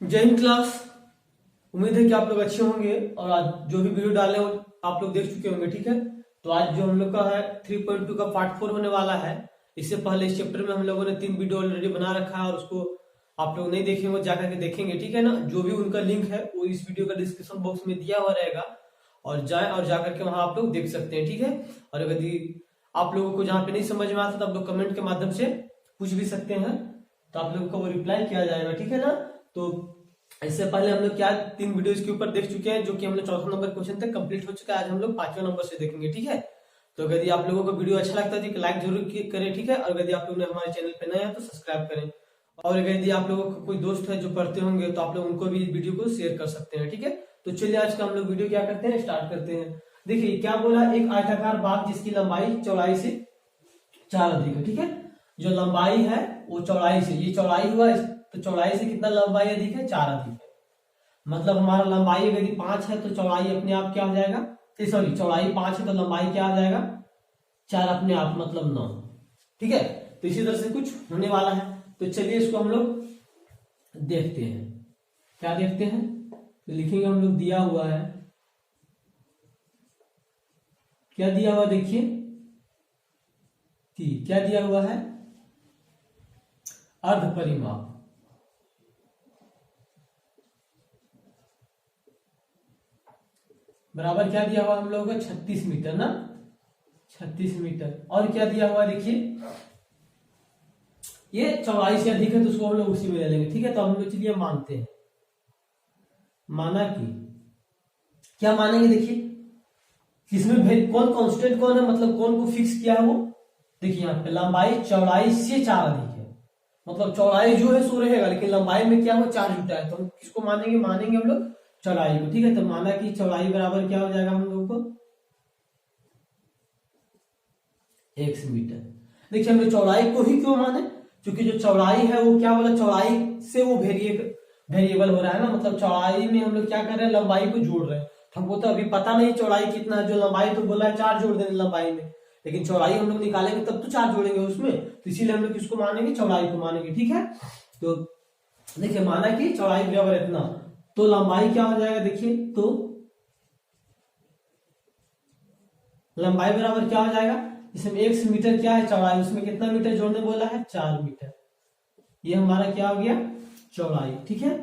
जय हिंद क्लास। उम्मीद है कि आप लोग अच्छे होंगे और आज जो भी वीडियो डाले हो आप लोग देख चुके होंगे। ठीक है, तो आज जो हम लोग का है 3.2 का पार्ट 4 होने वाला है। इससे पहले इस चैप्टर में हम लोगों ने 3 वीडियो ऑलरेडी बना रखा है और उसको आप लोग नहीं देखे हो जाकर के देखेंगे। ठीक है ना, जो भी उनका लिंक है वो इस वीडियो का डिस्क्रिप्शन बॉक्स में दिया हुआ रहेगा और जाए और जाकर के वहां आप लोग देख सकते हैं। ठीक है, और यदि आप लोगों को जहाँ पे नहीं समझ में आता तो आप लोग कमेंट के माध्यम से पूछ भी सकते हैं, तो आप लोगों को वो रिप्लाई किया जाएगा। ठीक है ना, तो इससे पहले हम लोग क्या 3 वीडियो इसके ऊपर देख चुके हैं, जो कि हम लोग चौथा नंबर क्वेश्चन तक कंप्लीट हो चुका है। आज हम लोग 5वें नंबर से देखेंगे। ठीक है, तो यदि आप लोगों को वीडियो अच्छा लगता है तो लाइक जरूर करें। ठीक है, और यदि आप लोग ने हमारे चैनल पे नए हैं तो सब्सक्राइब करें, और यदि आप लोगों को कोई दोस्त है जो पढ़ते होंगे तो आप लोग उनको भी वीडियो को शेयर कर सकते हैं। ठीक है, तो चलिए आज का हम लोग वीडियो क्या करते हैं, स्टार्ट करते हैं। देखिए क्या बोला, एक आयताकार बाग जिसकी लंबाई चौड़ाई से 4 अधिक है। ठीक है, जो लंबाई है वो चौड़ाई से, ये चौड़ाई हुआ तो चौड़ाई से कितना लंबाई अधिक है, 4 अधिक है। मतलब हमारा लंबाई यदि 5 है तो चौड़ाई अपने आप क्या हो जाएगा, सॉरी चौड़ाई 5 है तो लंबाई क्या आ जाएगा, 4 अपने आप, मतलब 9। ठीक है, तो इसी तरह से कुछ होने वाला है। तो चलिए इसको हम लोग देखते हैं। क्या देखते हैं, तो लिखेंगे हम लोग, दिया हुआ है, क्या दिया हुआ देखिए, क्या दिया हुआ है, अर्ध परिमाप बराबर क्या दिया हुआ हम लोगों का, 36 मीटर ना, 36 मीटर। और क्या दिया हुआ देखिए, ये चौड़ाई से अधिक है तो उसको हम लोग उसी में ले लेंगे। ठीक है, तो हम लोग चलिए मानते हैं, माना कि क्या मानेंगे, देखिए इसमें कौन कांस्टेंट कौन है, मतलब कौन को फिक्स किया है वो। देखिए यहाँ पे लंबाई चौड़ाई से 4 अधिक है, मतलब चौड़ाई जो है सो रहेगा लेकिन लंबाई में क्या हुआ, 4 जुटा है, तो हम किसको मानेंगे, मानेंगे हम लोग चौड़ाई को। ठीक है, तो माना कि चौड़ाई बराबर क्या हो जाएगा हम लोगों को, x मीटर। देखिए हम लोग चौड़ाई को ही क्यों माने, क्योंकि जो चौड़ाई है वो क्या बोला, चौड़ाई से वो वेरिएबल हो रहा है ना, मतलब चौड़ाई में हम लोग क्या कर रहे हैं, लंबाई को जोड़ रहे हैं। हमको तो अभी पता नहीं चौड़ाई कितना है, जो लंबाई तो बोला है 4 जोड़ देंगे लंबाई में, लेकिन चौड़ाई हम लोग निकालेंगे तब तो 4 जोड़ेंगे उसमें, तो इसीलिए हम लोग किसको मानेंगे, चौड़ाई को मानेंगे। ठीक है, तो देखिए माना कि चौड़ाई बराबर इतना, तो लंबाई क्या हो जाएगा, देखिए तो लंबाई बराबर क्या हो जाएगा, इसमें 1 मीटर क्या है चौड़ाई, उसमें कितना मीटर जोड़ने बोला है, 4 मीटर। ये हमारा क्या हो गया, चौड़ाई। ठीक है,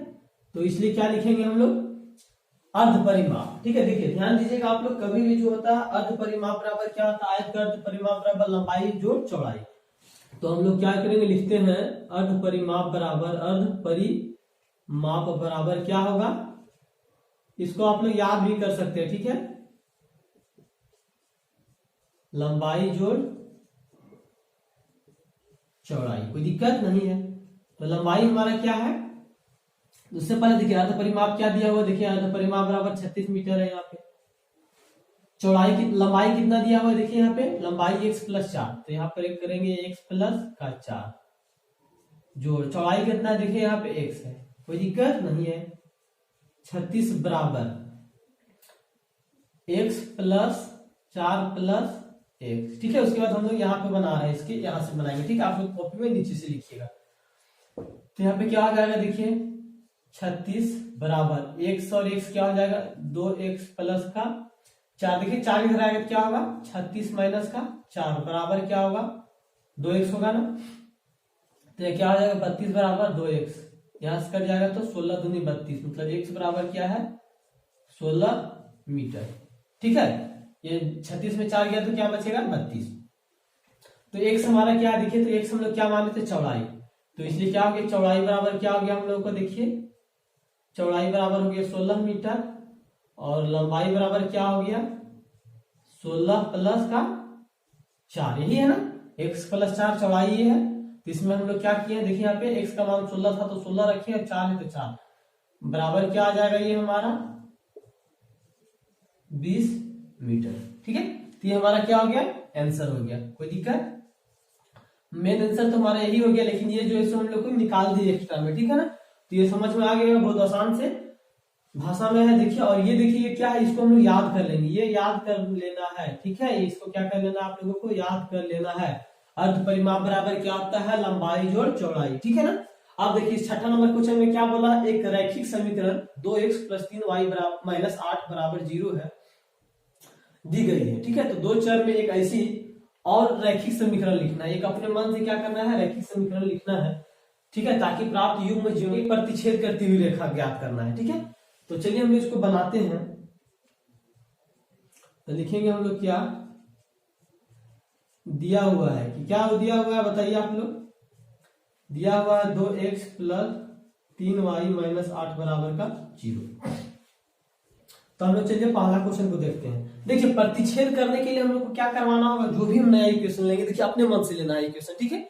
तो इसलिए क्या लिखेंगे हम लोग, अर्ध परिमाप। ठीक है, देखिए ध्यान दीजिएगा आप लोग, कभी भी जो होता है अर्ध परिमाप बराबर क्या होता है, आयत का अर्ध परिमाप बराबर लंबाई जोड़ चौड़ाई। तो हम लोग क्या करेंगे, लिखते हैं अर्ध परिमाप बराबर, अर्ध परिमाप बराबर क्या होगा, इसको आप लोग याद भी कर सकते हैं। ठीक है, लंबाई जोड़ चौड़ाई, कोई दिक्कत नहीं है। तो लंबाई हमारा क्या है, उससे पहले देखिए अर्ध परिमाप क्या दिया हुआ, देखिए अर्ध परिमाप बराबर 36 मीटर है। यहाँ पे चौड़ाई की लंबाई कितना दिया हुआ है, देखिए यहाँ पे लंबाई x + 4, तो यहाँ पर एक करेंगे x + 4 जोड़ चौड़ाई कितना है, देखिए यहाँ पे x है, कोई दिक्कत नहीं है। 36 बराबर x + 4 + x। ठीक है, उसके बाद हम लोग यहाँ पे बना रहे हैं, इसके यहाँ से बनाएंगे। ठीक है, आप लोग कॉपी में नीचे से लिखिएगा। तो यहाँ पे क्या आ जाएगा, देखिए 36 बराबर x और x क्या हो जाएगा, 2x + का 4। देखिए 4 इधर आएगा क्या होगा, 36 - का 4 बराबर क्या होगा, 2x होगा ना। तो ये क्या हो जाएगा, 32 बराबर 2x, यहां से कट जाएगा तो 16 दूनी 32, मतलब x बराबर क्या है, 16 मीटर। ठीक है, ये 36 में 4 गया तो क्या बचेगा, 32। तो x हमारा क्या है, देखिए तो x हम लोग क्या माने थे, चौड़ाई, तो इसलिए क्या हो गया, चौड़ाई बराबर क्या हो गया हम लोगों को, देखिए चौड़ाई बराबर हो गया 16 मीटर और लंबाई बराबर क्या हो गया, 16 + का 4, यही है ना, x + 4 चौड़ाई ये है। तो इसमें हम लोग क्या किए, देखिए यहाँ पे x का मान 16 था तो 16 रखे और 4 है तो 4 बराबर क्या आ जाएगा, ये हमारा 20 मीटर। ठीक है, तो ये हमारा क्या हो गया, आंसर हो गया। कोई दिक्कत, मेन आंसर तो हमारा यही हो गया, लेकिन ये जो है हम लोग को निकाल दिए एक्स्ट्रा में। ठीक है ना, तो ये समझ में आ गया, बहुत आसान से भाषा में है। देखिए और ये देखिए ये क्या है, इसको हम लोग याद कर लेंगे, ये याद कर लेना है। ठीक है, इसको क्या कर लेना, आप लोगों को याद कर लेना है। अर्ध परिमाप बराबर क्या होता है, लंबाई जोड़ चौड़ाई। ठीक है ना, अब देखिए छठा नंबर क्वेश्चन में क्या बोला, एक रैखिक समीकरण 2x + 3y - 8 = 0 है दी गई है, ठीक है। तो दो चर में एक ऐसी और रैखिक समीकरण लिखना है, एक अपने मन से क्या करना है, रैखिक समीकरण लिखना है, ठीक है, ताकि प्राप्त युग्म ज्योमेट्री प्रतिच्छेद करती हुई रेखा ज्ञात करना है, ठीक है। तो चलिए हम इसको बनाते हैं। तो लिखेंगे हम लोग क्या दिया हुआ है, कि क्या दिया हुआ है बताइए आप लोग। दिया हुआ है 2x + 3y - 8 = 0। तो हम लोग चलिए पहला क्वेश्चन को देखते हैं। देखिए प्रतिच्छेद करने के लिए हम लोग को क्या करवाना होगा, जो भी हम नया इक्वेशन लेंगे, देखिए अपने मन से लेना है इक्वेशन, ठीक है।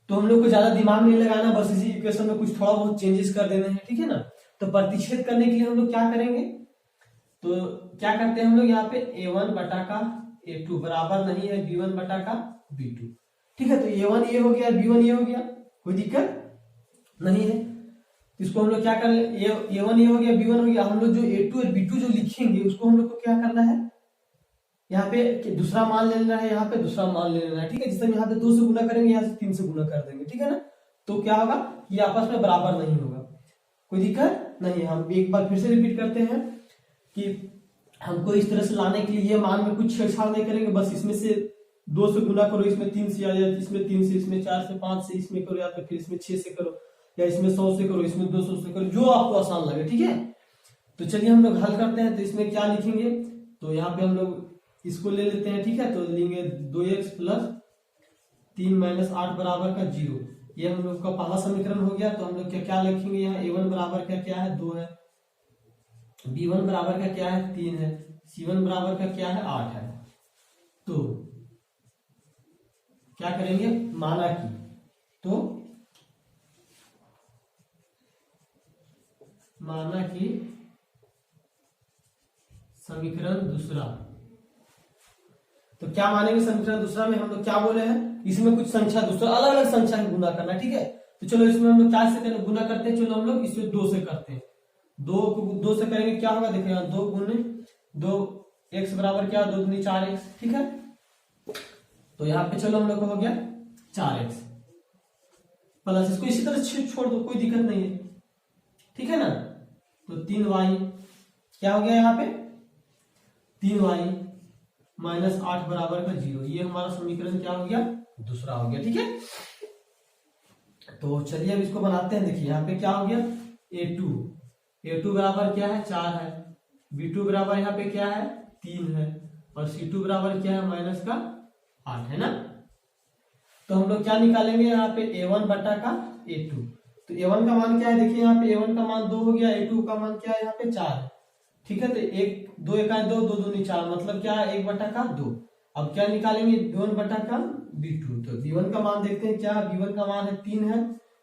तो हम लोग को ज्यादा दिमाग नहीं लगाना, बस इसी इक्वेशन में कुछ थोड़ा बहुत चेंजेस कर देने हैं, ठीक है ना। तो प्रतिच्छेद करने के लिए हम लोग क्या करेंगे, तो क्या करते हैं हम लोग यहाँ पे a1 बटा का a2 बराबर नहीं है b1 बटा का b2, ठीक है। तो a1 ये हो गया, b1 ये हो गया, कोई दिक्कत नहीं है। इसको हम लोग क्या कर a1 ये हो गया, b1 हो गया। हम लोग जो a2 और b2 जो लिखेंगे उसको हम लोग को क्या करना है, यहाँ पे दूसरा मान ले लेना है, यहाँ पे दूसरा मान ले लेना है, ठीक है। जिस तरह यहाँ पे 2 से गुना करेंगे, यहाँ से 3 से गुना कर देंगे, ठीक है ना। तो क्या होगा, ये आपस में बराबर नहीं होगा, कोई दिक्कत नहीं है। हम एक बार फिर से रिपीट करते हैं कि हमको इस तरह से लाने के लिए ये मान में कुछ छेड़छाड़ नहीं करेंगे, बस इसमें से 2 से गुना करो, इसमें 3 से आ जाए, इसमें 3 से, इसमें 4 से, 5 से, इसमें करो, या तो फिर इसमें 6 से करो, या इसमें 100 से करो, इसमें 200 से करो, जो आपको आसान लगे, ठीक है। तो चलिए हम लोग हल करते हैं। तो इसमें क्या लिखेंगे, तो यहाँ पे हम लोग इसको ले लेते हैं, ठीक है। तो लेंगे 2x + 3 - 8 = 0। ये हम लोग का पहला समीकरण हो गया। तो हम लोग क्या लिखेंगे, यहाँ a1 बराबर का क्या है 2 है, b1 बराबर का क्या है 3 है, c1 बराबर का क्या है 8 है। तो क्या करेंगे, माना कि, तो माना कि समीकरण दूसरा, तो क्या मानेंगे समीकरण दूसरा में हम लोग क्या बोले हैं, इसमें कुछ संख्या दूसरा अलग अलग संख्या में गुना करना, ठीक है। तो चलो इसमें हम लोग क्या से गुना करते हैं, चलो हम लोग इसमें 2 से करते हैं। 2 से करेंगे क्या होगा, देखो यहाँ 2 × 2 x बराबर क्या, 2 दूनी 4x, ठीक है। तो यहाँ पे चलो हम लोग को हो गया 4x प्लस, इसको इसी तरह छोड़ दो, कोई दिक्कत नहीं है, ठीक है ना। तो 3y क्या हो गया, यहाँ पे 3y - 8 = 0। ये हमारा समीकरण क्या हो गया, दूसरा हो गया, ठीक है। तो चलिए अब इसको बनाते हैं। देखिए यहाँ पे क्या हो गया, a2 बराबर क्या है 4 है, b2 बराबर यहाँ पे क्या है 3 है, और c2 बराबर क्या है -8 है ना। तो हम लोग क्या निकालेंगे, यहाँ पे a1 बटा का a2। तो a1 का मान क्या है, देखिए यहाँ पे a1 का मान 2 हो गया, a2 का मान क्या है यहाँ पे 4 है, ठीक है। तो 2 × 1 = 2, 2 दूनी 4, मतलब क्या है 1 बटा का 2। अब क्या निकालेंगे, b1 बटा का b2। तो b1 का मान देखते हैं क्या है, b1 का मान है 3 है,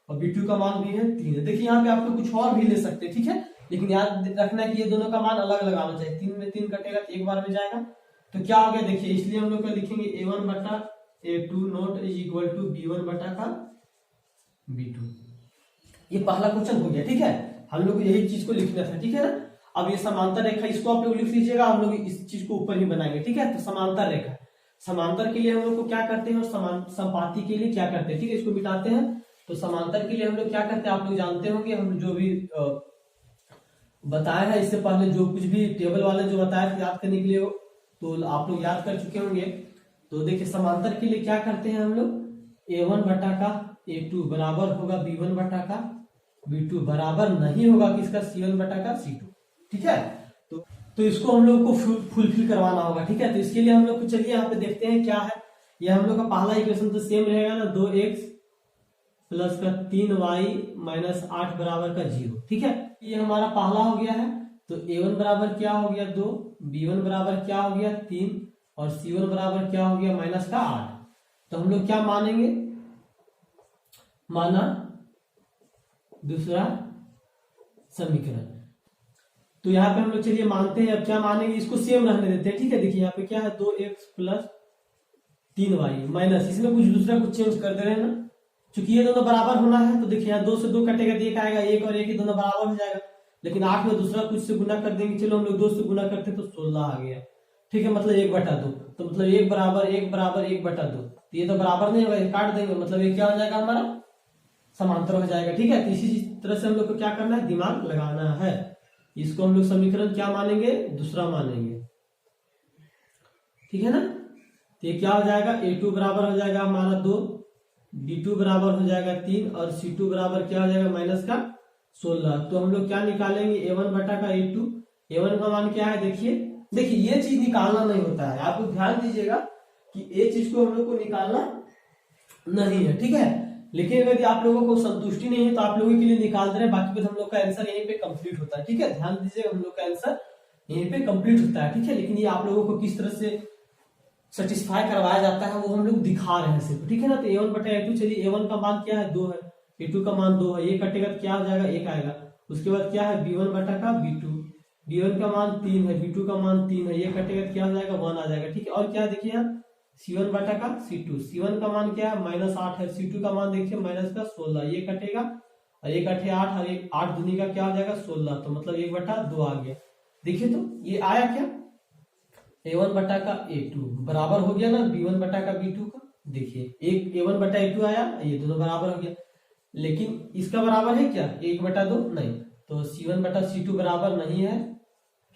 और b2 का मान भी है 3 है। देखिए यहाँ पे आप लोग कुछ और भी ले सकते हैं, ठीक है, लेकिन याद रखना है कि ये दोनों का मान अलग अलग आना चाहिए। 3 में 3 कटेगा तो एक बार में जाएगा। तो क्या हो गया, देखिए इसलिए हम लोग क्या लिखेंगे, a1 बटा a2 नॉट = b1 बटा का b2। ये पहला क्वेश्चन हो गया, ठीक है। हम लोग यही चीज को लिखना था, ठीक है ना। अब ये समांतर रेखा, इसको आप लोग लिख लीजिएगा, हम लोग इस चीज को ऊपर ही बनाएंगे, ठीक है। तो समांतर रेखा, समांतर के लिए हम लोग को क्या करते हैं, और समपाती के लिए क्या करते हैं, ठीक है। इसको मिटाते हैं। तो समांतर के लिए हम लोग क्या करते हैं, आप लोग जानते होंगे, हम जो भी बताया है इससे पहले, जो कुछ भी टेबल वाले जो बताया था याद करने के लिए, तो आप लोग याद कर चुके होंगे। तो देखिए समांतर के लिए क्या करते हैं हम लोग, a1 बटा का a2 बराबर होगा b1 बटा का b2 बराबर नहीं होगा किसका, c1 बटा का c2, ठीक है। तो इसको हम लोग को फुलफिल करवाना होगा, ठीक है। तो इसके लिए हम लोग को चलिए यहाँ पे देखते हैं क्या है। ये हम लोग का पहला इक्वेशन तो सेम रहेगा ना, 2x + 3y - 8 = 0, ठीक है। ये हमारा पहला हो गया है। तो a1 बराबर क्या हो गया 2, b1 बराबर क्या हो गया 3, और c1 बराबर क्या हो गया -8। तो हम लोग क्या मानेंगे, माना दूसरा समीकरण। तो यहाँ पे हम लोग चलिए मानते हैं, अब क्या मानेंगे, इसको सेम रहने देते हैं, ठीक है। देखिए यहाँ पे क्या है, 2x + 3y माइनस, इसमें कुछ दूसरा कुछ चेंज कर दे रहे हैं ना, क्योंकि ये दोनों बराबर होना है। तो देखिए यहाँ 2 से 2 कटेगा तो 1 आएगा, 1 और 1 ही दोनों बराबर हो जाएगा। लेकिन 8 में दूसरा कुछ से गुना कर देंगे, चलो हम लोग 2 से गुना करते तो 16 आ गया, ठीक है। मतलब 1/2, तो मतलब 1 बराबर 1 बराबर 1/2। तो ये तो बराबर नहीं होगा, काट देंगे, मतलब ये क्या हो जाएगा हमारा समांतर हो जाएगा। ठीक है, तो इसी तरह से हम लोग को क्या करना है, दिमाग लगाना है। इसको हम लोग समीकरण क्या मानेंगे, दूसरा मानेंगे। ठीक है ना, तो ये क्या हो जाएगा, A2 बराबर हो जाएगा हमारा 2, B2 बराबर हो जाएगा 3 और C2 बराबर क्या हो जाएगा माइनस का 16। तो हम लोग क्या निकालेंगे, A1 बटा का A2। A1 का मान क्या है, देखिए ये चीज निकालना नहीं होता है, आप लोग ध्यान दीजिएगा कि ये चीज को हम लोग को निकालना नहीं है। ठीक है, लेकिन यदि आप लोगों को संतुष्टि नहीं है तो आप लोगों के लिए निकाल दे रहे हैं, बाकी हम लोग का आंसर यहीं पे कंप्लीट होता है। ठीक है, ध्यान दीजिए, हम लोग का आंसर यहीं पे कंप्लीट होता है। ठीक है, लेकिन ये आप लोगों को किस तरह से सेटिस्फाई करवाया जाता है वो हम लोग दिखा रहे हैं सिर्फ। ठीक है ना, तो A1 बटा A2, चलिए A1 का मान क्या है, 2 है, A2 का मान 2 है, ये कटेगा तो क्या हो जाएगा, 1 आएगा। उसके बाद क्या है, B1 बटा का B2, B1 का मान 3 है, B2 का मान 3 है, ये कटेगा तो क्या हो जाएगा, 1 आ जाएगा। ठीक है, और क्या देखिए यहाँ C1 बटा का C2, C1 का मान क्या है, -8 है, C2 का मान देखिए माइनस का 16, ये कटेगा और 1 8 8 और 1 8 दूनी का क्या हो जाएगा 16, तो मतलब 1 बटा 2 आ गया। देखिए तो ये आया क्या, A1 बटा का A2 बराबर हो गया ना B1 बटा का B2 का। देखिए एक A1 बटा A2 आया, ये दोनों बराबर हो गया, लेकिन इसका बराबर है क्या, 1 बटा 2 नहीं, तो C1 बटा C2 बराबर नहीं है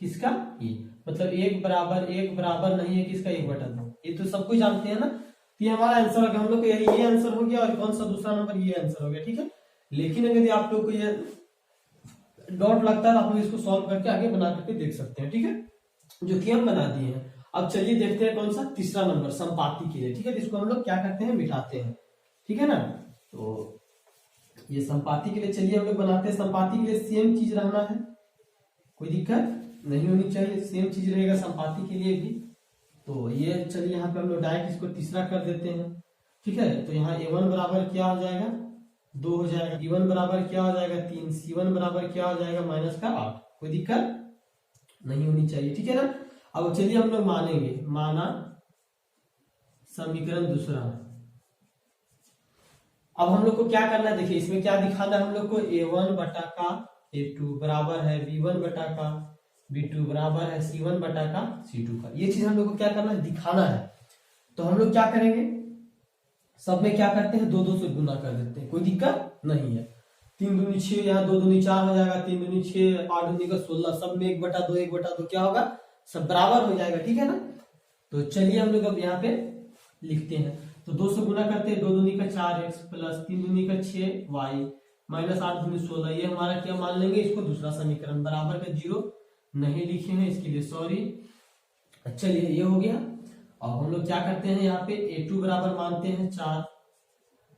किसका, ये मतलब 1 बराबर नहीं है किसका, 1 बटा 2। ये तो सब कुछ जानते हैं ना, तो ये हमारा आंसर हो गया, हम लोग को ये आंसर हो गया और कौन सा दूसरा नंबर, ये आंसर हो गया। ठीक है, लेकिन अगर आप लोग को ये डॉट लगता है तो आप लोग इसको सॉल्व करके आगे बना करके देख सकते हैं। ठीक है, जो कि हम बना दिए हैं। अब चलिए देखते हैं कौन सा तीसरा नंबर संपाति के लिए। ठीक है, इसको हम लोग क्या करते हैं, मिटाते हैं। ठीक है ना, तो ये संपाति के लिए चलिए हम लोग बनाते हैं। संपाति के लिए सेम चीज रहना है, कोई दिक्कत नहीं होनी चाहिए, सेम चीज रहेगा संपाति के लिए भी। तो ये चलिए यहाँ पे हम लोग डायरेक्ट इसको तीसरा कर देते हैं। ठीक है, तो यहाँ A1 बराबर क्या हो जाएगा, 2 हो जाएगा, B1 बराबर क्या हो जाएगा 3, C1 बराबर क्या हो जाएगा -8, कोई दिक्कत नहीं होनी चाहिए। ठीक है ना, अब चलिए हम लोग मानेंगे, माना समीकरण दूसरा। अब हम लोग को क्या करना है, देखिए इसमें क्या दिखाना है हम लोग को, A1 बटा का A2 बराबर है B1 बटा का B2 बराबर है C1 बटा का C2 का। ये चीज हम लोग को क्या करना है, दिखाना है। तो हम लोग क्या करेंगे, सब में क्या करते हैं, 2 2 से गुना कर देते हैं, कोई दिक्कत नहीं है। 3 दूनी 6, यहाँ 2 दूनी 4 हो जाएगा, 3 दूनी 6, 8 दूनी का 16, सब में 1 बटा 2 1 बटा 2 क्या होगा, सब बराबर हो जाएगा। ठीक है ना, तो चलिए हम लोग अब यहाँ पे लिखते हैं। तो 2 से गुना करते हैं, 2 दूनी का 4x प्लस 3 दूनी का 6y माइनस 8 दूनी 16, ये हमारा क्या मान लेंगे, इसको दूसरा समीकरण, बराबर का 0 नहीं लिखे हैं इसके लिए सॉरी। चलिए ये हो गया। अब हम लोग क्या करते हैं, यहाँ पे A2 बराबर मानते हैं 4,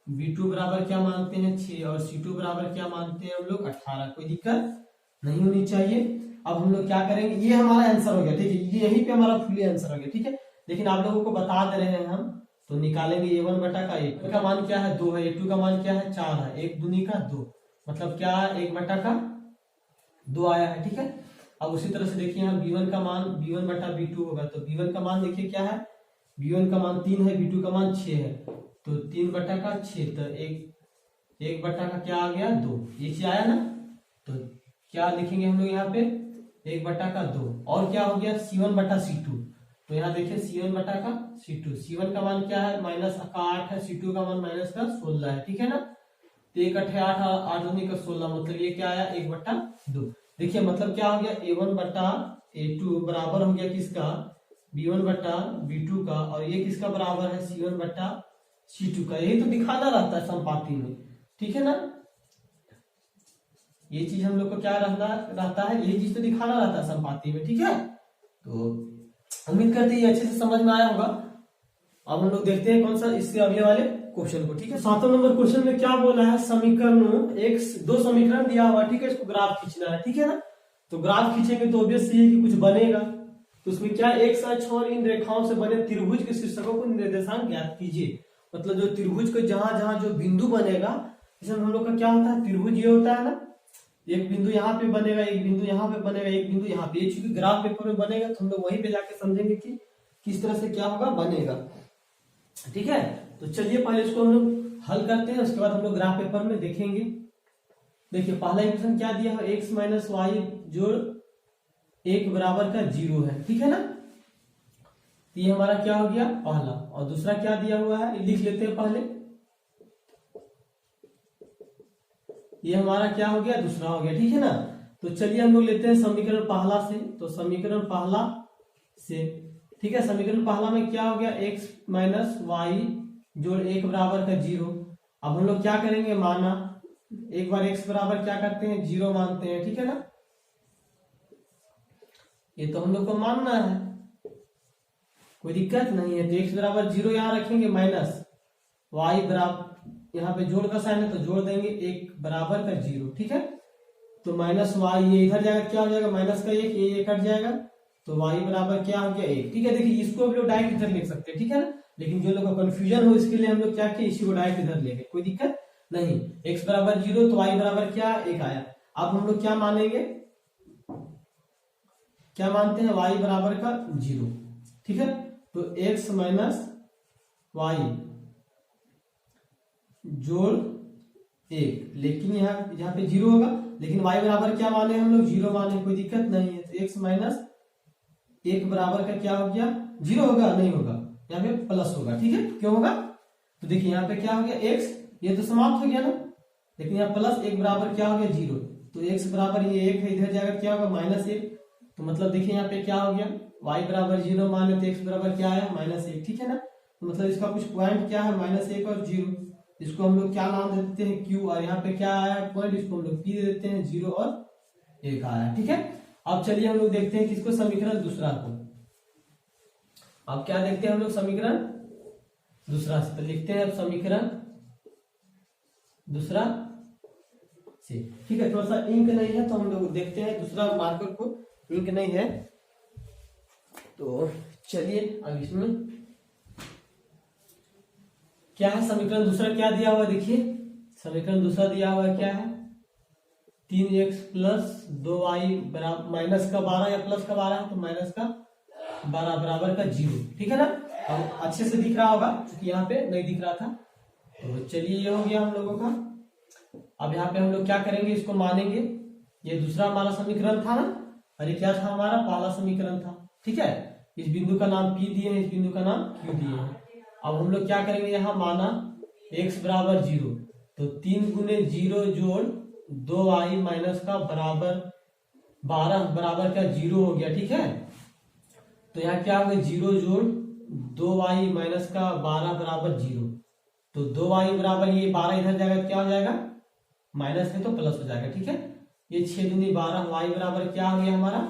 B2 बराबर क्या मानते हैं 6 और C2 बराबर क्या मानते हैं हम लोग 18, कोई दिक्कत नहीं होनी चाहिए। अब हम लोग क्या करेंगे, ये हमारा आंसर हो गया। ठीक है, ये यहीं पे हमारा फुली आंसर हो गया। ठीक है, लेकिन आप लोगों को बता दे रहे हैं हम, तो निकालेंगे A1 बटा का A2 का मान क्या है 2 है, A2 का मान क्या है 4 है, 1 दूनी का 2 मतलब क्या है 1 बटा का 2 आया है। ठीक है, अब उसी तरह से देखिए यहाँ B1 का मान B1 बटा B2 होगा, तो B1 का मान देखिए क्या है, B1 का मान 3 है, B2 का मान 6 है, तो 3 बटा का 6, तो 1 बटा का क्या आ गया 2, ये चीज आया ना। तो क्या लिखेंगे हम लोग यहाँ पे 1 बटा का 2, और क्या हो गया C1 बटा C2, तो यहाँ देखिए C1 बटा का C2, C1 का मान क्या है -8 है, C2 का मान -16 है। ठीक है ना, तो 1 8 8 8 दूनी का 16 मतलब ये क्या आया 1 बटा 2। देखिए मतलब क्या हो गया, A1 बटा A2 बराबर हो गया किसका, B1 बटा B2 का, और ये किसका बराबर है C1 बटा C2 का। यही तो दिखाना रहता है संपाति में। ठीक है ना, ये चीज हम लोग को क्या रहता है, ये चीज तो दिखाना रहता है संपाति में। ठीक है, तो उम्मीद करते हैं अच्छे से समझ में आया होगा। अब हम लोग देखते हैं कौन सा इससे अगले वाले क्वेश्चन को। ठीक है, 7वां नंबर क्वेश्चन में क्या बोला है, समीकरणों दो समीकरण दिया हुआ, ठीक है, इसको ग्राफ खींचना है। ठीक है ना, तो ग्राफ खींचेंगे तो ऑब्वियस है कि कुछ बनेगा, तो उसमें क्या एक्स अक्ष और इन रेखाओं से बने त्रिभुज के शीर्षकों को निर्देशांक ज्ञात कीजिए। मतलब जो त्रिभुज को जहां जहां जो बिंदु बनेगा, जैसे हम लोग का क्या होता है, त्रिभुज ये होता है ना, एक बिंदु यहाँ पे बनेगा, एक बिंदु यहाँ पे बनेगा, एक बिंदु यहाँ पे, चूंकि ग्राफ पेपर में बनेगा तो हम लोग वहीं पे जाके समझेंगे कि किस तरह से क्या होगा बनेगा। ठीक है, तो चलिए पहले इसको हम लोग हल करते हैं, उसके बाद हम लोग ग्राफ पेपर में देखेंगे। देखिए पहला इक्वेशन क्या दिया है, x माइनस वाई जोड़ 1 बराबर का 0 है। ठीक है ना, तो ये हमारा क्या हो गया पहला, और दूसरा क्या दिया हुआ है लिख लेते हैं पहले। ये हमारा क्या हो गया, दूसरा हो गया, ठीक है ना। तो चलिए हम लोग लेते हैं समीकरण पहला से। तो समीकरण पहला से, ठीक है, समीकरण पहला में क्या हो गया, x माइनस वाई जोड़ 1 बराबर का 0। अब हम लोग क्या करेंगे, माना एक बार x बराबर क्या करते हैं, 0 मानते हैं, ठीक है ना। ये तो हम लोग को मानना है, कोई दिक्कत नहीं है। तो x बराबर 0 यहाँ रखेंगे, माइनस y बराबर, यहाँ पे जोड़ का साइन है तो जोड़ देंगे 1 बराबर का 0, ठीक है। तो माइनस वाई, ये इधर जाएगा, क्या हो जाएगा, माइनस का 1, ये कट जाएगा, तो y बराबर क्या हो गया, 1, ठीक है। देखिए इसको हम लोग डायरेक्ट इधर लिख सकते हैं, ठीक है ना, लेकिन जो लोग को कंफ्यूजन हो इसके लिए हम लोग क्या किए, इसी को डायरेक्ट इधर ले गए, कोई दिक्कत नहीं। x बराबर 0 तो y बराबर क्या, 1 आया। अब हम लोग क्या मानेंगे, क्या मानते हैं, y बराबर का 0, ठीक है। तो x माइनस वाई जोड़ 1, लेकिन यहाँ पे 0 होगा, लेकिन y बराबर क्या माने हम लोग, 0 माने, कोई दिक्कत नहीं है। तो x माइनस 1 बराबर का क्या हो गया, 0 होगा, नहीं होगा, यहाँ पे प्लस होगा, ठीक है। क्यों होगा, तो देखिए यहाँ पे क्या हो गया, x, ये तो समाप्त हो गया ना, लेकिन यहाँ प्लस 1 बराबर क्या हो गया, 0। तो x बराबर ये 1 है, इधर जाकर क्या होगा, माइनस 1। तो मतलब देखिए यहाँ पे क्या हो गया, y बराबर 0 माने तो x बराबर क्या आया, माइनस 1, ठीक है ना। तो मतलब इसका कुछ पॉइंट क्या है, माइनस 1 और 0, इसको हम लोग क्या नाम देते हैं, q, और यहाँ पे क्या आया पॉइंट, इसको हम लोग p दे देते हैं, 0 और 1 आया, ठीक है। अब चलिए हम लोग देखते हैं किसको, समीकरण दूसरा को। अब क्या देखते हैं हम लोग, समीकरण दूसरा से। तो लिखते हैं अब समीकरण दूसरा से, ठीक है। थोड़ा सा इंक नहीं है तो हम लोग देखते हैं दूसरा मार्कर को, इंक नहीं है तो चलिए अब इसमें क्या है, समीकरण दूसरा क्या दिया हुआ, देखिए समीकरण दूसरा दिया हुआ क्या है, 3x प्लस 2y बराबर माइनस का 12 या प्लस का 12 है, तो माइनस का 12 बराबर का 0, ठीक है ना। अब अच्छे से दिख रहा होगा क्योंकि यहाँ पे नहीं दिख रहा था। तो चलिए ये हो गया हम लोगों का। अब यहाँ पे हम लोग क्या करेंगे, इसको मानेंगे, ये दूसरा हमारा समीकरण था ना, और ये क्या था, हमारा पहला समीकरण था, ठीक है। इस बिंदु का नाम P दिए हैं, इस बिंदु का नाम Q दिए हैं। अब हम लोग क्या करेंगे, यहाँ माना x बराबर 0, तो 3 गुने 0 जोड़ 2y माइनस का बराबर 12 बराबर का 0 हो गया, ठीक है। तो यहाँ क्या होगा, 0 जोड़ 2y माइनस का 12 बराबर 0, तो 2y बराबर ये 12 इधर जाएगा, क्या हो जाएगा, माइनस है तो प्लस हो जाएगा, ठीक है। ये 6 दूनी 12, y बराबर क्या हो गया हमारा,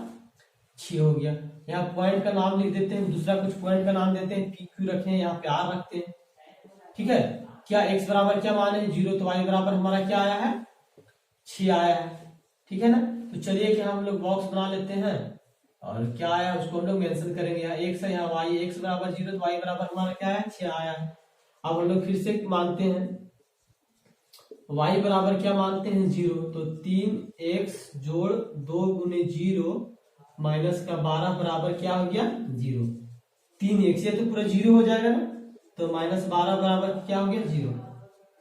6 हो गया। यहाँ पॉइंट का नाम लिख देते हैं, दूसरा कुछ पॉइंट का नाम देते हैं, पी क्यू रखे हैं, यहाँ पे आर रखते हैं, ठीक है। क्या x बराबर क्या माने, 0, तो y बराबर हमारा क्या आया है, 6 आया है, ठीक है ना। तो चलिए कि हम लोग बॉक्स बना लेते हैं, और क्या आया उसको हम लोग मेंशन करेंगे, यहाँ x है, यहाँ y, x बराबर 0 तो y बराबर हमारा क्या है, 6 आया है। अब हम लोग फिर से मानते हैं, y बराबर क्या मानते हैं, 0, तो 3x जोड़ 2 गुने 0 माइनस का 12 बराबर क्या हो गया, 0। 3x, ये तो पूरा 0 हो जाएगा ना, तो माइनस 12 बराबर क्या हो गया, 0।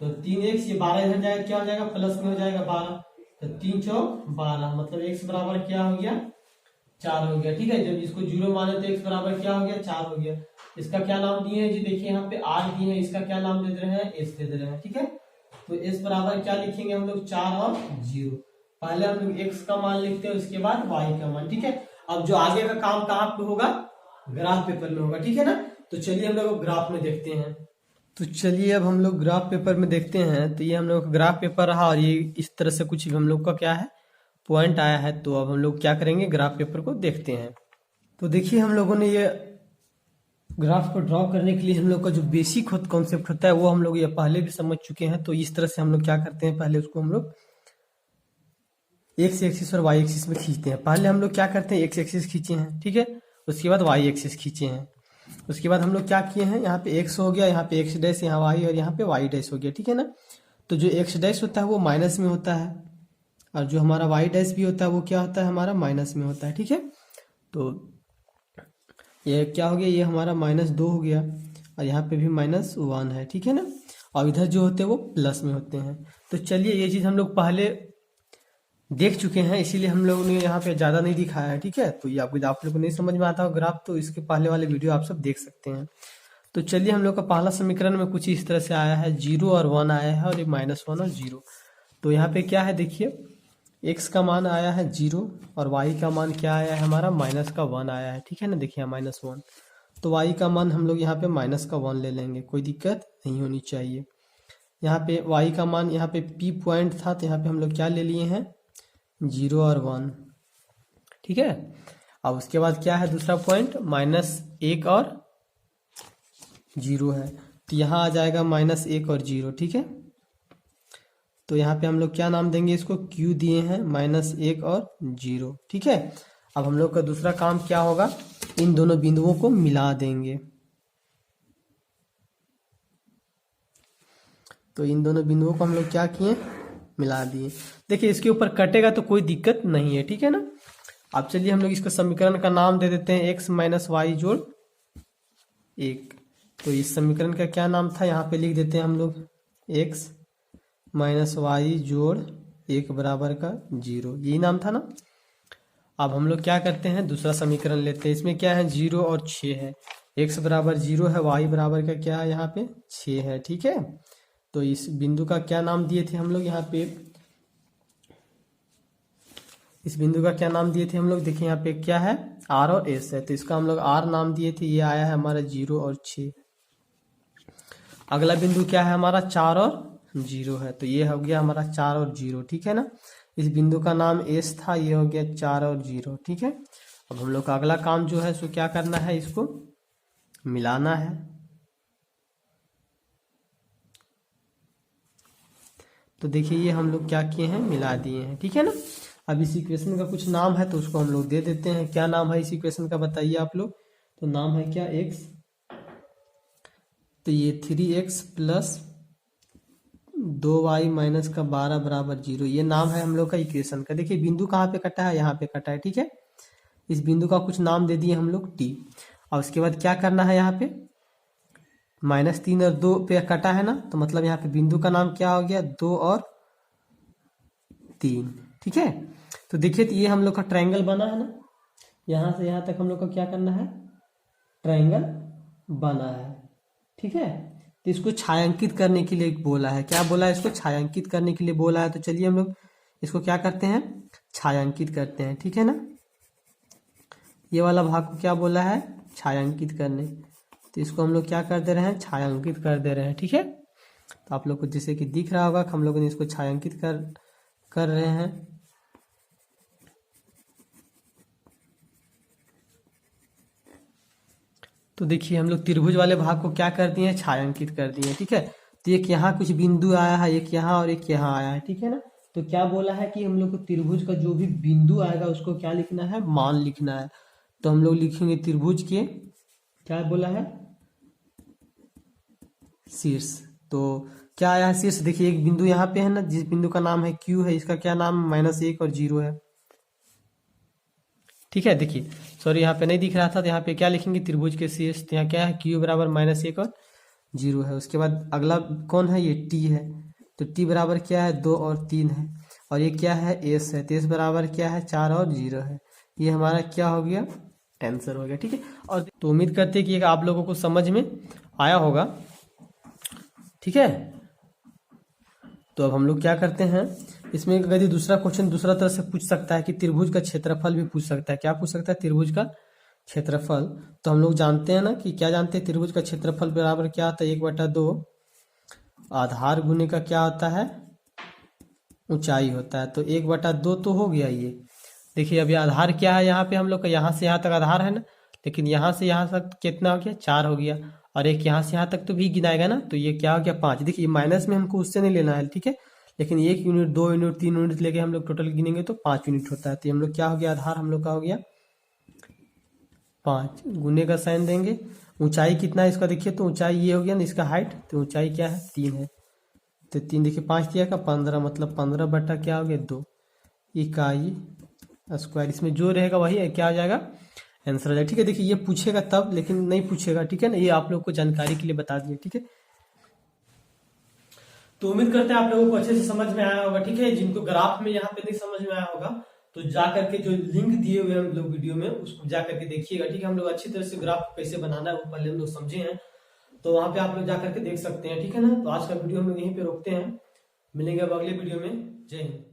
तो 3x, ये 12 इधर जाएगा, क्या हो जाएगा, प्लस में हो जाएगा 12, तो 3 चौक 12, मतलब x बराबर क्या हो गया, 4 हो गया, ठीक है। जब इसको 0 माने तो x बराबर क्या हो गया, 4 हो गया। इसका क्या नाम दिए हैं जी, देखिए यहाँ पे r दिए हैं, इसका क्या नाम दे रहे हैं, s दे रहे हैं, ठीक है। तो s बराबर क्या लिखेंगे हम लोग, 4 और 0। पहले हम लोग x का मान लिखते हैं, उसके बाद y का मान, ठीक है। अब जो आगे का काम कहाँ पे होगा, ग्राफ पेपर में होगा, ठीक है ना। तो चलिए हम लोग ग्राफ में देखते हैं। तो चलिए अब हम लोग ग्राफ पेपर में देखते हैं। तो ये हम लोग का ग्राफ पेपर रहा, और ये इस तरह से कुछ हम लोग का क्या है, पॉइंट आया है। तो अब हम लोग क्या करेंगे, ग्राफ पेपर को देखते हैं। तो देखिए हम लोगों ने ये ग्राफ को ड्रॉ करने के लिए हम लोग का जो बेसिक कॉन्सेप्ट होता है वो हम लोग ये पहले भी समझ चुके हैं। तो इस तरह से हम लोग क्या करते हैं, पहले उसको हम लोग एक्स एक्सिस और वाई एक्सिस में खींचते हैं। पहले हम लोग क्या करते हैं, एक्स एक्सिस खींचे हैं, ठीक है, उसके बाद वाई एक्सिस खींचे हैं, उसके बाद हम लोग क्या किए हैं, यहाँ पे एक्स हो गया, यहाँ पे एक्स डैश, यहाँ वाई, और यहाँ पे वाई डैश हो गया, ठीक है ना। तो जो एक्स डैश होता है वो माइनस में होता है, और जो हमारा वाई डैश भी होता है वो क्या होता है, हमारा माइनस में होता है, ठीक है। तो ये क्या हो गया, ये हमारा -2 हो गया, और यहाँ पे भी -1 है, ठीक है ना। और इधर जो होते हैं वो प्लस में होते हैं। तो चलिए ये चीज़ हम लोग पहले देख चुके हैं, इसीलिए हम लोगों ने यहाँ पे ज़्यादा नहीं दिखाया है, ठीक है। तो ये आप लोग को नहीं समझ में आता हो ग्राफ, तो इसके पहले वाले वीडियो आप सब देख सकते हैं। तो चलिए हम लोग का पहला समीकरण में कुछ इस तरह से आया है, 0 और 1 आया है, और ये -1 और 0। तो यहाँ पे क्या है देखिए, x का मान आया है 0 और y का मान क्या आया है हमारा -1 आया है, ठीक है ना। देखिए -1, तो y का मान हम लोग यहाँ पे -1 ले लेंगे, कोई दिक्कत नहीं होनी चाहिए। यहाँ पे y का मान, यहाँ पे p पॉइंट था तो यहाँ पे हम लोग क्या ले लिए हैं 0 और 1, ठीक है। अब उसके बाद क्या है दूसरा पॉइंट -1 और 0 है, तो यहाँ आ जाएगा -1 और 0, ठीक है। तो यहाँ पे हम लोग क्या नाम देंगे इसको, q दिए हैं -1 और 0, ठीक है। अब हम लोग का दूसरा काम क्या होगा, इन दोनों बिंदुओं को मिला देंगे। तो इन दोनों बिंदुओं को हम लोग क्या किए, मिला दिए। देखिए इसके ऊपर कटेगा तो कोई दिक्कत नहीं है, ठीक है ना। अब चलिए हम लोग इसको समीकरण का नाम दे देते हैं x - y जोड़ 1। तो इस समीकरण का क्या नाम था, यहाँ पे लिख देते हैं हम लोग x - y जोड़ 1 बराबर का 0, यही नाम था ना। अब हम लोग क्या करते हैं, दूसरा समीकरण लेते हैं। इसमें क्या है 0 और 6 है, x बराबर 0 है, y बराबर का क्या है यहाँ पे 6 है, ठीक है। तो इस बिंदु का क्या नाम दिए थे हम लोग यहाँ पे, इस बिंदु का क्या नाम दिए थे हम लोग, देखिए यहाँ पे क्या है r और s है, तो इसका हम लोग r नाम दिए थे, ये आया है हमारा 0 और 6। अगला बिंदु क्या है हमारा 4 और 0 है, तो ये हो गया हमारा 4 और 0, ठीक है ना। इस बिंदु का नाम s था, ये हो गया 4 और 0, ठीक है। अब हम लोग का अगला काम जो है सो क्या करना है, इसको मिलाना है। तो देखिए ये हम लोग क्या किए हैं, मिला दिए हैं, ठीक है ना। अब इस इक्वेशन का कुछ नाम है तो उसको हम लोग दे देते हैं। क्या नाम है इस इक्वेशन का बताइए आप लोग, तो नाम है क्या x, तो ये 3x प्लस 2y माइनस का 12 बराबर 0, ये नाम है हम लोग का इक्वेशन का। देखिए बिंदु कहाँ पे कटा है, यहाँ पे कटा है, ठीक है। इस बिंदु का कुछ नाम दे दिए हम लोग t। और उसके बाद क्या करना है, यहाँ पे -3 और 2 पे कटा है ना, तो मतलब यहाँ पे बिंदु का नाम क्या हो गया 2 और 3, ठीक है। तो देखिए तो ये हम लोग का ट्रायंगल बना है ना, यहाँ से यहाँ तक हम लोग का क्या करना है, ट्रायंगल बना है, ठीक है। तो इसको छायांकित करने के लिए बोला है, क्या बोला है, इसको छायांकित करने के लिए बोला है। तो चलिए हम लोग इसको क्या करते हैं, छायांकित करते हैं, ठीक है ना। ये वाला भाग को क्या बोला है, छायांकित करने, तो इसको हम लोग क्या कर दे रहे हैं, छायांकित कर दे रहे हैं, ठीक है। तो आप लोग को जैसे कि दिख रहा होगा हम लोगों ने इसको छायांकित कर रहे हैं। तो देखिए हम लोग त्रिभुज वाले भाग को क्या कर दिए हैं, छायांकित कर दिए हैं, ठीक है। तो एक यहाँ कुछ बिंदु आया है, एक यहाँ और एक यहाँ आया है, ठीक है ना। तो क्या बोला है कि हम लोग को त्रिभुज का जो भी बिंदु आएगा उसको क्या लिखना है, मान लिखना है। तो हम लोग लिखेंगे त्रिभुज के, क्या बोला है, शीर्ष। तो क्या आया है शीर्ष, देखिए एक बिंदु यहाँ पे है ना, जिस बिंदु का नाम है Q है, इसका क्या नाम -1 और 0 है, ठीक है। देखिए सॉरी यहाँ पे नहीं दिख रहा था, तो यहाँ पे क्या लिखेंगे त्रिभुज के शीर्ष, तो यहाँ क्या है Q बराबर -1 और 0 है। उसके बाद अगला कौन है, ये T है, तो T बराबर क्या है 2 और 3 है, और ये क्या है S है, तो S बराबर क्या है 4 और 0 है। ये हमारा क्या हो गया, आंसर हो गया, ठीक है। और तो उम्मीद करते हैं कि आप लोगों को समझ में आया होगा, ठीक है। तो अब हम लोग क्या करते हैं, इसमें यदि दूसरा क्वेश्चन दूसरा तरह से पूछ सकता है कि त्रिभुज का क्षेत्रफल भी पूछ सकता है। क्या पूछ सकता है, त्रिभुज का क्षेत्रफल। तो हम लोग जानते हैं ना कि क्या जानते हैं, त्रिभुज का क्षेत्रफल बराबर क्या होता है, 1/2 आधार गुने का क्या होता है, ऊंचाई होता है। तो 1/2 तो हो गया ये। देखिए अभी आधार क्या है, यहाँ पे हम लोग का यहाँ से यहाँ तक आधार है ना, लेकिन यहाँ से यहाँ तक कितना हो गया, 4 हो गया, और एक यहाँ से यहाँ तक तो भी गिनाएगा ना, तो ये क्या हो गया 5। देखिए माइनस में हमको उससे नहीं लेना है, ठीक है, लेकिन 1 यूनिट 2 यूनिट 3 यूनिट लेके हम लोग टोटल गिनेंगे तो 5 यूनिट होता है। तो हम लोग क्या हो गया, आधार हम लोग का हो गया 5, गुने का साइन देंगे। ऊंचाई कितना है इसका, देखिए तो ऊंचाई ये हो गया ना, इसका हाइट, तो ऊंचाई क्या है 3 है, तो 3 देखिए 5 दिया का 15, मतलब 15 बटा क्या हो गया 2 इकाई स्क्वायर। इसमें जो रहेगा वही क्या हो जाएगा, आंसर हो जाएगा, ठीक है। देखिए ये पूछेगा तब, लेकिन नहीं पूछेगा, ठीक है ना, ये आप लोग को जानकारी के लिए बता दिए, ठीक है। तो उम्मीद करते हैं आप लोगों को अच्छे से समझ में आया होगा, ठीक है। जिनको ग्राफ में यहाँ पे नहीं समझ में आया होगा तो जा करके जो लिंक दिए हुए हम लोग वीडियो में उसको जा करके देखिएगा, ठीक है। हम लोग अच्छी तरह से ग्राफ कैसे बनाना है वो पहले हम लोग समझे हैं, तो वहां पे आप लोग जा करके देख सकते हैं, ठीक है ना। तो आज का वीडियो हम लोग यहीं पे रोकते हैं। मिलेंगे अब अगले वीडियो में। जय हिंद।